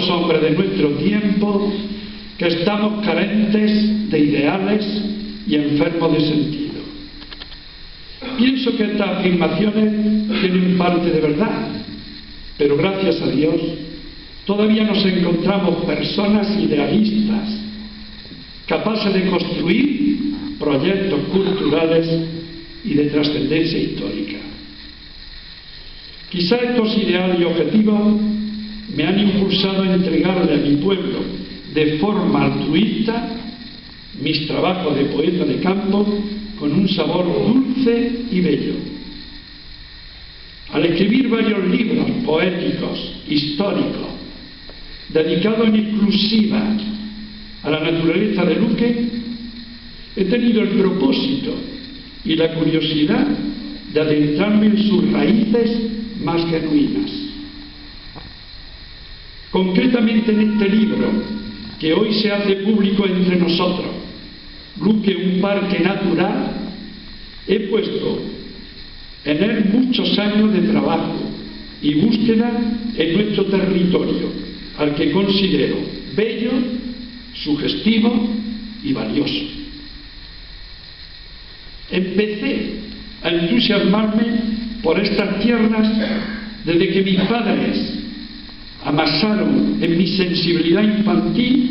los hombres de nuestro tiempo que estamos carentes de ideales y enfermos de sentido. Pienso que estas afirmaciones tienen parte de verdad, pero gracias a Dios todavía nos encontramos personas idealistas, capaces de construir proyectos culturales y de trascendencia histórica. Quizá estos ideales y objetivos me han impulsado a entregarle a mi pueblo de forma altruista mis trabajos de poeta de campo con un sabor dulce y bello. Al escribir varios libros poéticos, históricos, dedicados en exclusiva a la naturaleza de Luque, he tenido el propósito y la curiosidad de adentrarme en sus raíces más genuinas. Concretamente en este libro, que hoy se hace público entre nosotros, Luque, un parque natural, he puesto en él muchos años de trabajo y búsqueda en nuestro territorio, al que considero bello, sugestivo y valioso. Empecé a entusiasmarme por estas tierras desde que mis padres amasaron en mi sensibilidad infantil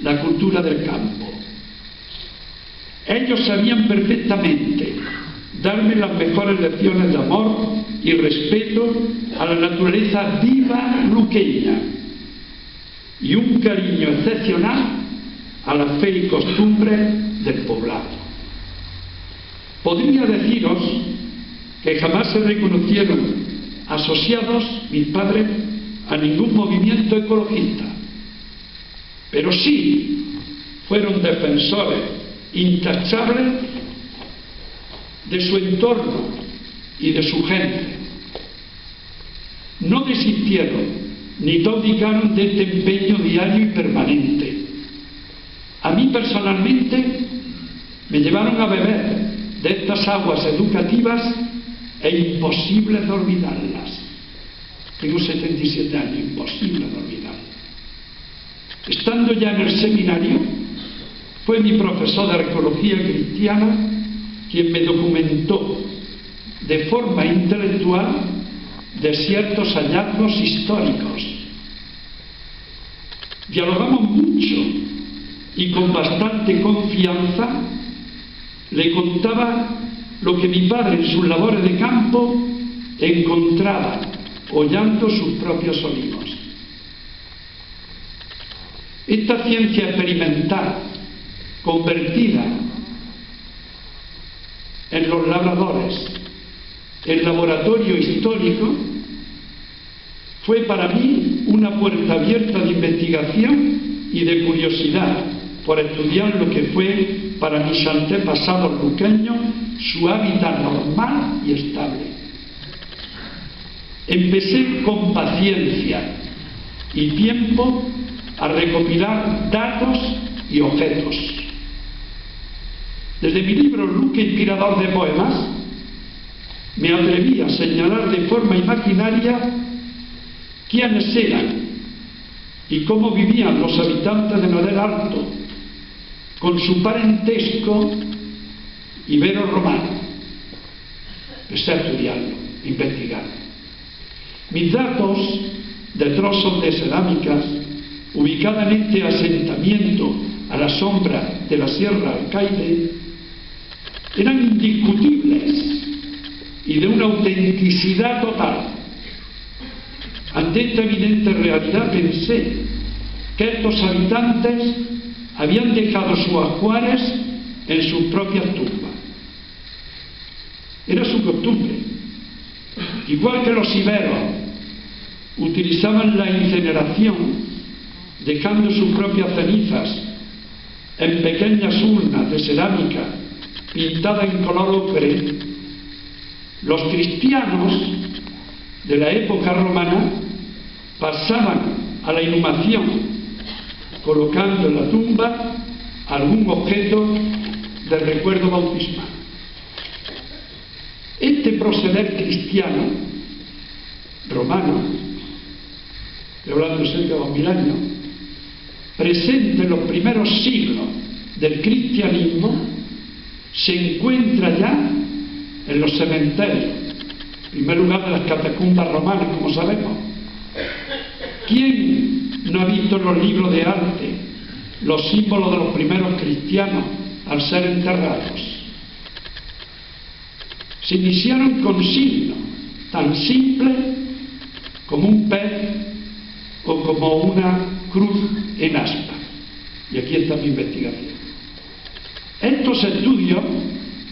la cultura del campo. Ellos sabían perfectamente darme las mejores lecciones de amor y respeto a la naturaleza viva luqueña y un cariño excepcional a la fe y costumbres del poblado. Podría deciros que jamás se reconocieron asociados mis padres a ningún movimiento ecologista, pero sí fueron defensores intachables de su entorno y de su gente. No desistieron ni claudicaron de este empeño diario y permanente. A mí personalmente me llevaron a beber de estas aguas educativas e imposible de olvidarlas. Tengo 77 años, imposible de olvidarlas. Estando ya en el seminario, fue mi profesor de arqueología cristiana quien me documentó de forma intelectual de ciertos hallazgos históricos. Dialogamos mucho y con bastante confianza le contaba lo que mi padre en sus labores de campo encontraba hollando sus propios olivos. Esta ciencia experimental convertida en los labradores, el laboratorio histórico, fue para mí una puerta abierta de investigación y de curiosidad por estudiar lo que fue para mis antepasados luqueños su hábitat normal y estable. Empecé con paciencia y tiempo a recopilar datos y objetos. Desde mi libro Luque, inspirador de poemas, me atreví a señalar de forma imaginaria quiénes eran y cómo vivían los habitantes de Madel Alto, con su parentesco ibero-romano. Empecé a estudiarlo, investigarlo. Mis datos de trozos de cerámicas ubicadas en este asentamiento a la sombra de la Sierra Alcaide eran indiscutibles y de una autenticidad total. Ante esta evidente realidad pensé que estos habitantes habían dejado sus ajuares en sus propias tumbas. Era su costumbre. Igual que los iberos utilizaban la incineración, dejando sus propias cenizas en pequeñas urnas de cerámica pintadas en color ocre, los cristianos de la época romana pasaban a la inhumación colocando en la tumba algún objeto de recuerdo bautismal. Este proceder cristiano romano estoy hablando de cerca de 2000 años, presente en los primeros siglos del cristianismo, se encuentra ya en los cementerios, en primer lugar de las catacumbas romanas, como sabemos. ¿Quién no ha visto en los libros de arte los símbolos de los primeros cristianos al ser enterrados? Se iniciaron con signos tan simples como un pez o como una cruz en aspa. Y aquí está mi investigación. Estos estudios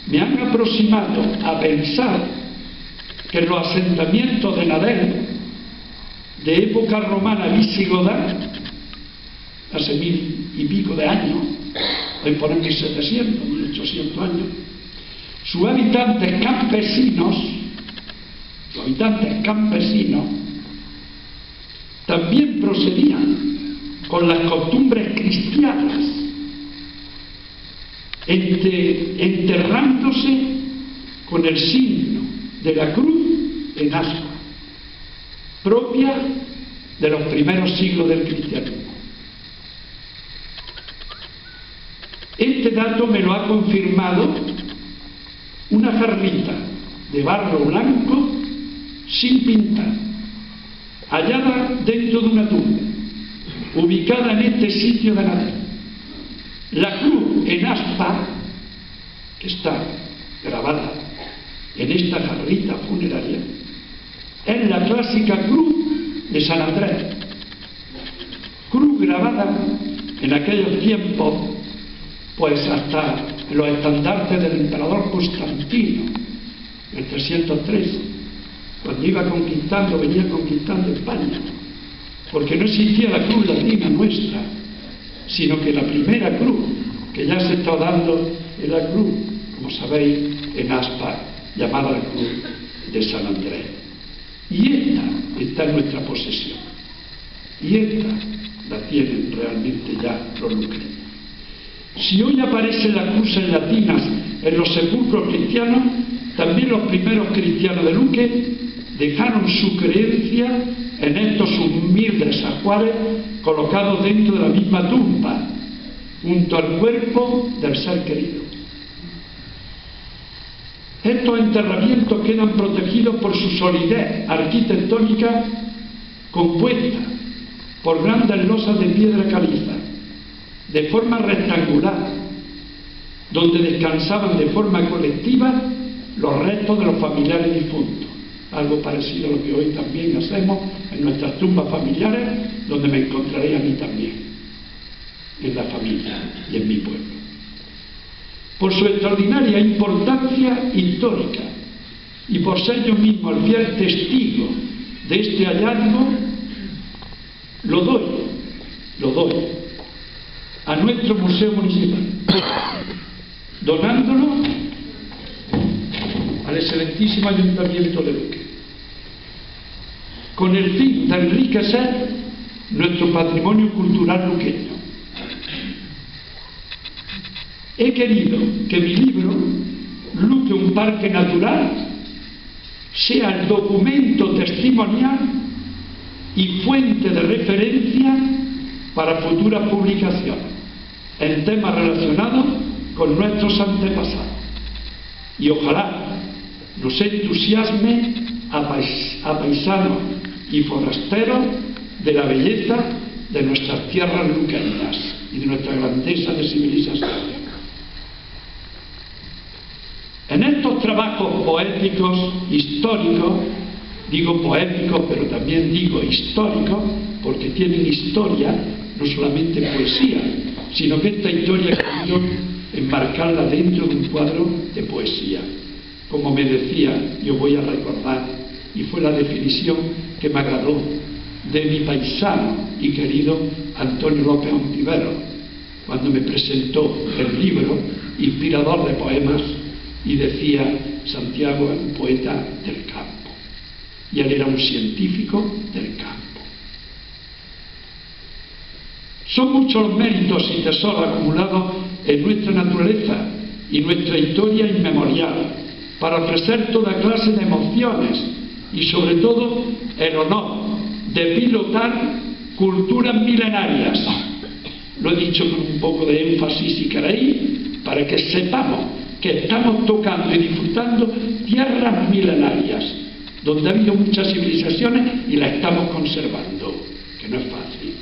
me han aproximado a pensar que en los asentamientos de Nadel, de época romana visigoda, hace 1000 y pico de años, hoy por 1700, 1800 años, sus habitantes campesinos también procedían con las costumbres cristianas, enterrándose con el signo de la cruz en aspa, propia de los primeros siglos del cristianismo. Este dato me lo ha confirmado una jarrita de barro blanco sin pintar, hallada dentro de una tumba, ubicada en este sitio de Nadel. La cruz en aspa, que está grabada en esta jarrita funeraria, es la clásica cruz de San Andrés, cruz grabada en aquellos tiempos, pues hasta los estandartes del emperador Constantino, en 313, cuando venía conquistando España, porque no existía la cruz latina nuestra, sino que la primera cruz que ya se está dando es la cruz, como sabéis, en aspa, llamada la cruz de San Andrés. Y esta está en nuestra posesión. Y esta la tienen realmente ya los luqueños. Si hoy aparecen las cruces latinas en los sepulcros cristianos, también los primeros cristianos de Luque dejaron su creencia en estos humildes ajuares colocados dentro de la misma tumba, junto al cuerpo del ser querido. Estos enterramientos quedan protegidos por su solidez arquitectónica, compuesta por grandes losas de piedra caliza, de forma rectangular, donde descansaban de forma colectiva los restos de los familiares difuntos, algo parecido a lo que hoy también hacemos en nuestras tumbas familiares, donde me encontraré a mí también, en la familia y en mi pueblo. Por su extraordinaria importancia histórica y por ser yo mismo el fiel testigo de este hallazgo, lo doy a nuestro Museo Municipal, donándolo al excelentísimo Ayuntamiento de Luque, con el fin de enriquecer nuestro patrimonio cultural luqueño. He querido que mi libro, Luque, un parque natural, sea el documento testimonial y fuente de referencia para futuras publicaciones en temas relacionados con nuestros antepasados. Y ojalá nos entusiasme a paisanos y forasteros de la belleza de nuestras tierras luqueñas y de nuestra grandeza de civilización. En estos trabajos poéticos, históricos, digo poéticos, pero también digo históricos, porque tienen historia, no solamente poesía, sino que esta historia he querido enmarcarla dentro de un cuadro de poesía. Como me decía, yo voy a recordar, y fue la definición que me agradó de mi paisano y querido Antonio López Ontiveros, cuando me presentó el libro, inspirador de poemas, y decía: Santiago es un poeta del campo, y él era un científico del campo. Son muchos los méritos y tesoros acumulados en nuestra naturaleza y nuestra historia inmemorial para ofrecer toda clase de emociones y sobre todo el honor de pilotar culturas milenarias. Lo he dicho con un poco de énfasis, si queréis, para que sepamos que estamos tocando y disfrutando tierras milenarias, donde ha habido muchas civilizaciones y las estamos conservando, que no es fácil,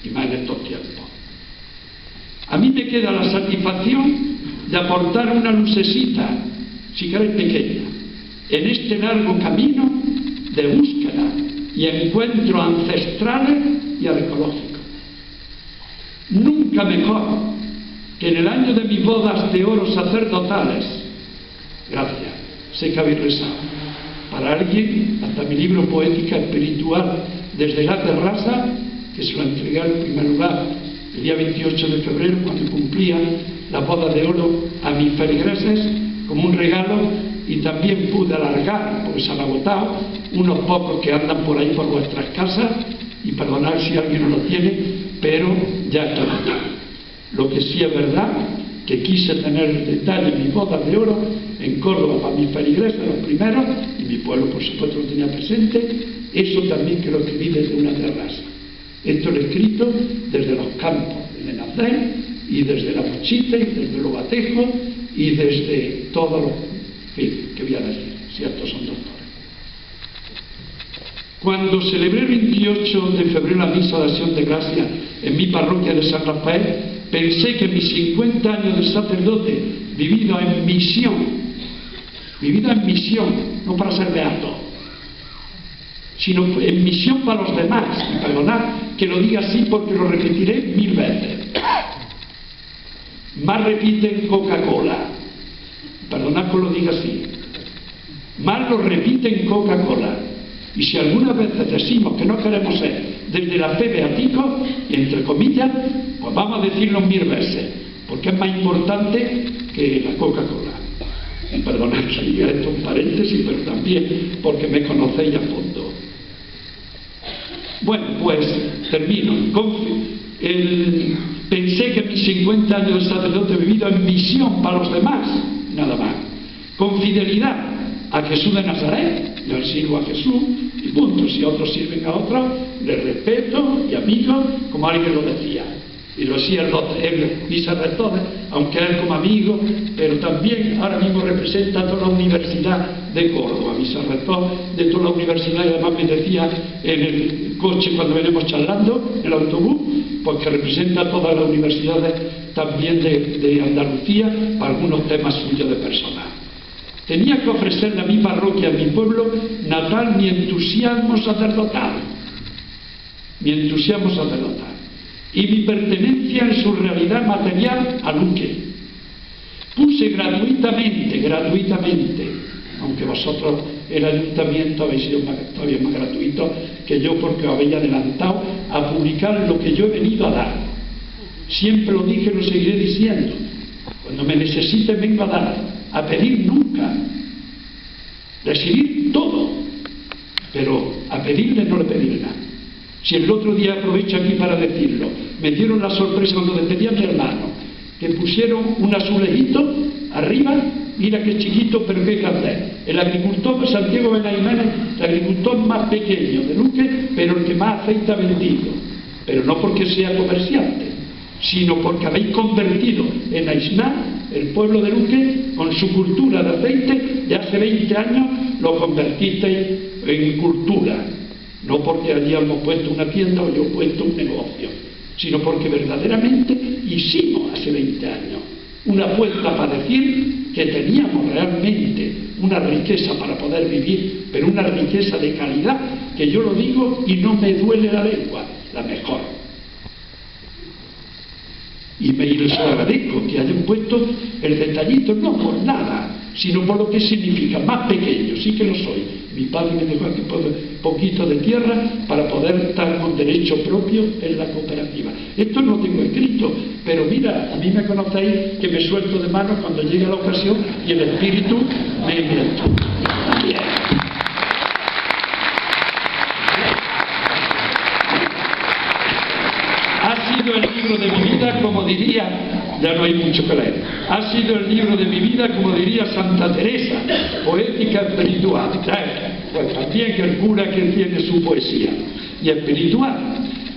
y más en estos tiempos. A mí me queda la satisfacción de aportar una lucecita, si queréis pequeña, en este largo camino de búsqueda y encuentros ancestrales y arqueológicos. Nunca mejor que en el año de mis bodas de oro sacerdotales, gracias, sé que habéis rezado, para alguien, hasta mi libro Poética Espiritual desde la terraza, que se lo entregué en primer lugar el día 28 de febrero, cuando cumplía la boda de oro a mis feligreses, como un regalo, y también pude alargar, porque se han agotado, unos pocos que andan por ahí por vuestras casas, y perdonad si alguien no lo tiene, pero ya está agotado. Lo que sí es verdad, que quise tener el detalle en mis bodas de oro en Córdoba para mis feligreses, los primeros, y mi pueblo por supuesto lo tenía presente. Eso también que lo escribí desde una terraza. Esto lo he escrito desde los campos de Nazaret, y desde la Mochita, y desde los Batejos, y desde todos los... En fin, ¿qué voy a decir? Si estos son doctores. Cuando celebré el 28 de febrero la misa de acción de gracia en mi parroquia de San Rafael, pensé que mis 50 años de sacerdote, vivido en misión, no para ser beato, sino en misión para los demás, y perdonad que lo diga así porque lo repetiré 1000 veces. Más repiten Coca-Cola, perdonad que lo diga así, más lo repiten Coca-Cola. Y si algunas veces decimos que no queremos ser desde la fe beaticos, y entre comillas, pues vamos a decirlo 1000 veces, porque es más importante que la Coca-Cola. Perdonad que diga esto un paréntesis, pero también porque me conocéis a fondo. Bueno, pues termino. Pensé que mis 50 años de sacerdote he vivido en misión para los demás, nada más, con fidelidad a Jesús de Nazaret. Yo sirvo a Jesús y punto. Si otros sirven a otros, les respeto y amigo, como alguien lo decía. Y lo decía el vicerrector, aunque él como amigo, pero también ahora mismo representa a toda la Universidad de Córdoba, vicerrector de toda la universidad, y además me decía en el coche cuando venimos charlando, en el autobús, pues que representa a todas las universidades también de Andalucía, para algunos temas suyos de personal. Tenía que ofrecerle a mi parroquia, a mi pueblo natal, mi entusiasmo sacerdotal. Y mi pertenencia en su realidad material a Luque. Puse gratuitamente, aunque vosotros, el ayuntamiento, habéis sido todavía más gratuito que yo, porque os habéis adelantado a publicar lo que yo he venido a dar. Siempre lo dije y lo seguiré diciendo. Cuando me necesiten vengo a dar, a pedir nunca. Recibir todo, pero a pedirle no le pediré nada. Si el otro día, aprovecho aquí para decirlo, me dieron la sorpresa cuando despedí a mi hermano, que pusieron un azulejito arriba, mira qué chiquito, pero qué grande. El agricultor de Santiago Benajiménez, el agricultor más pequeño de Luque, pero el que más aceite ha vendido. Pero no porque sea comerciante, sino porque habéis convertido en Aisná, el pueblo de Luque, con su cultura de aceite, de hace 20 años lo convertisteis en cultura. No porque hayamos puesto una tienda o yo he puesto un negocio, sino porque verdaderamente hicimos hace 20 años una apuesta para decir que teníamos realmente una riqueza para poder vivir, pero una riqueza de calidad, que yo lo digo y no me duele la lengua, la mejor. Y les agradezco que hayan puesto el detallito, no por nada, sino por lo que significa, más pequeño, sí que lo soy. Mi padre me dejó aquí poquito de tierra para poder estar con derecho propio en la cooperativa. Esto no tengo escrito, pero mira, a mí me conocéis que me suelto de mano cuando llega la ocasión y el espíritu me invento. Bien. Ha sido el libro de mi vida, como diría, ya no hay mucho que leer, ha sido el libro de mi vida, como diría Santa Teresa, poética espiritual. Pues también que el cura que tiene su poesía y espiritual.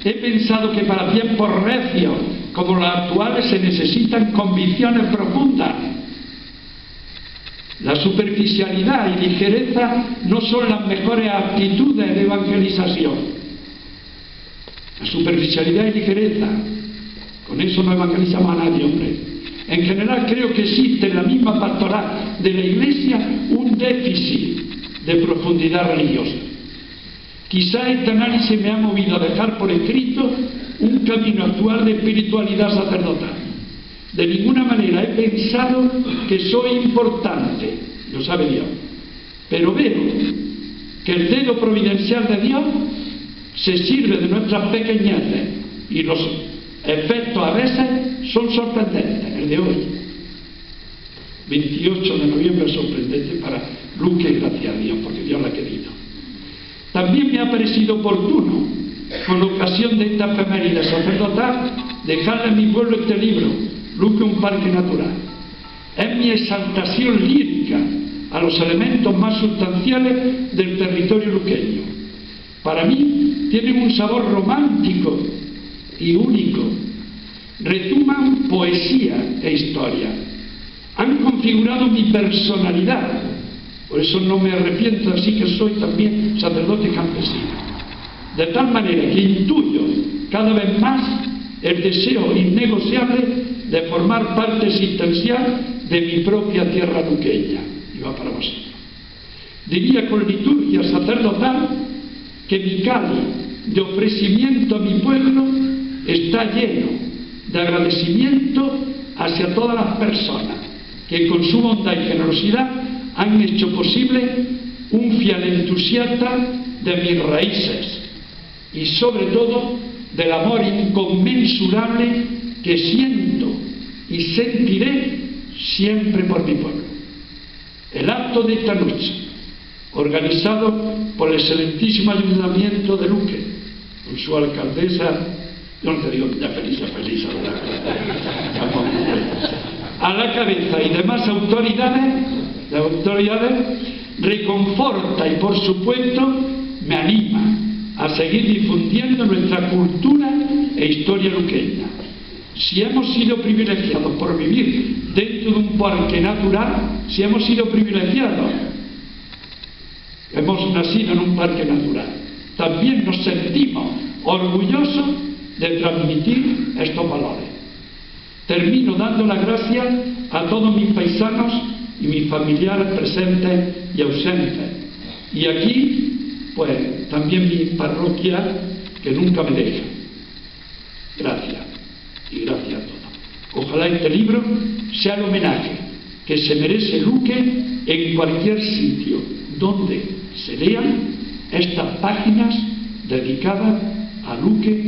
he pensado que para tiempos recios como los actuales se necesitan convicciones profundas. La superficialidad y ligereza no son las mejores actitudes de evangelización. La superficialidad y ligereza, con eso no evangelizamos a nadie, hombre. En general creo que existe en la misma pastoral de la Iglesia un déficit de profundidad religiosa. Quizá este análisis me ha movido a dejar por escrito un camino actual de espiritualidad sacerdotal. De ninguna manera he pensado que soy importante, lo sabe Dios, pero veo que el dedo providencial de Dios se sirve de nuestras pequeñeces y los efectos a veces son sorprendentes. El de hoy, 28 de noviembre, es sorprendente para Luque, gracias a Dios, porque Dios lo ha querido. También me ha parecido oportuno, con ocasión de esta efeméride sacerdotal, dejarle a mi pueblo este libro, Luque, un parque natural. Es mi exaltación lírica a los elementos más sustanciales del territorio luqueño. Para mí tienen un sabor romántico y único. Rezuman poesía e historia. Han configurado mi personalidad. Por eso no me arrepiento, así que soy también sacerdote campesino. De tal manera que intuyo cada vez más el deseo innegociable de formar parte existencial de mi propia tierra luqueña. Y va para vosotros. Diría con liturgia sacerdotal que mi cáliz de ofrecimiento a mi pueblo está lleno de agradecimiento hacia todas las personas que con su bondad y generosidad han hecho posible un fiel entusiasta de mis raíces y sobre todo del amor inconmensurable que siento y sentiré siempre por mi pueblo. El acto de esta noche, organizado por el excelentísimo Ayuntamiento de Luque, con su alcaldesa, yo no te digo ya feliz, a la cabeza y demás autoridades, reconforta y por supuesto me anima a seguir difundiendo nuestra cultura e historia luqueña. Si hemos sido privilegiados por vivir dentro de un parque natural, si hemos sido privilegiados, hemos nacido en un parque natural, también nos sentimos orgullosos de transmitir estos valores. Termino dando las gracias a todos mis paisanos y mis familiares presentes y ausentes. Y aquí, pues, también mi parroquia, que nunca me deja. Gracias. Y gracias a todos. Ojalá este libro sea el homenaje que se merece Luque en cualquier sitio donde se lean estas páginas dedicadas a Luque